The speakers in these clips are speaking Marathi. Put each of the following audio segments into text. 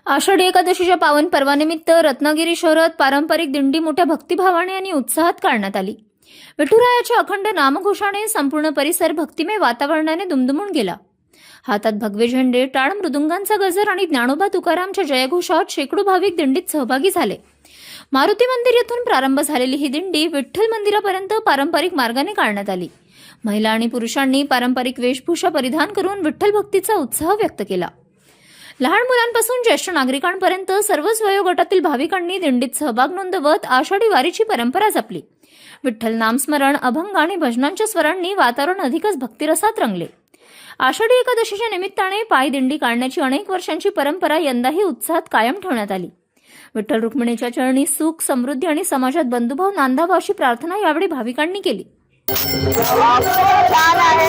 आषाढी एकादशीच्या पावन पर्वानिमित्त रत्नागिरी शहरात पारंपरिक दिंडी मोठ्या भक्तिभावाने आणि उत्साहात काढण्यात आली। विठुरायाच्या अखंड नामघोषाने संपूर्ण परिसर भक्तिमय वातावरणाने दुमदुमून गेला। हातात भगवे झेंडे, टाळ मृदुंगांचा गजर आणि ज्ञानोबा तुकारामच्या जयघोषात शेकडो भाविक दिंडीत सहभागी झाले। मारुती मंदिर येथून प्रारंभ झालेली ही दिंडी विठ्ठल मंदिरापर्यंत पारंपरिक मार्गाने काढण्यात आली। महिला आणि पुरुषांनी पारंपरिक वेशभूषा परिधान करून विठ्ठल भक्तीचा उत्साह व्यक्त केला। लहान मुलांपासून ज्येष्ठ नागरिकांपर्यंत सर्वच वयोगटातील भाविकांनी दिंडीत सहभाग नोंदवत आषाढी वारीची परंपरा जपली। विठ्ठल नामस्मरण, अभंग आणि भजनांच्या स्वरांनी वातावरण अधिकच भक्तिरसात रंगले। आषाढी एकादशीच्या निमित्ताने पायी दिंडी काढण्याची अनेक वर्षांची परंपरा यंदाही उत्साहात कायम ठेवण्यात आली। विठ्ठल रुक्मिणीच्या चरणी सुख, समृद्धी आणि समाजात बंधुभाव नांदावा अशी प्रार्थना यावेळी भाविकांनी केली। छान आहे।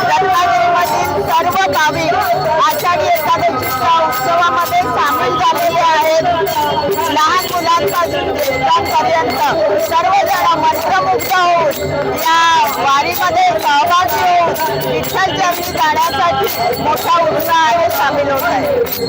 रत्नागिरीमधील सर्व भाविक आषाढी एकादशीच्या उत्सवामध्ये सामील झालेले आहेत। लहान मुलांपासून ज्येष्ठांपर्यंत सर्वजण मंत्रमुग्ध होऊन या वारीमध्ये सहभागी होऊन विठ्ठल चरणी जाण्यासाठी मोठा उत्साहाने सामील होत आहेत।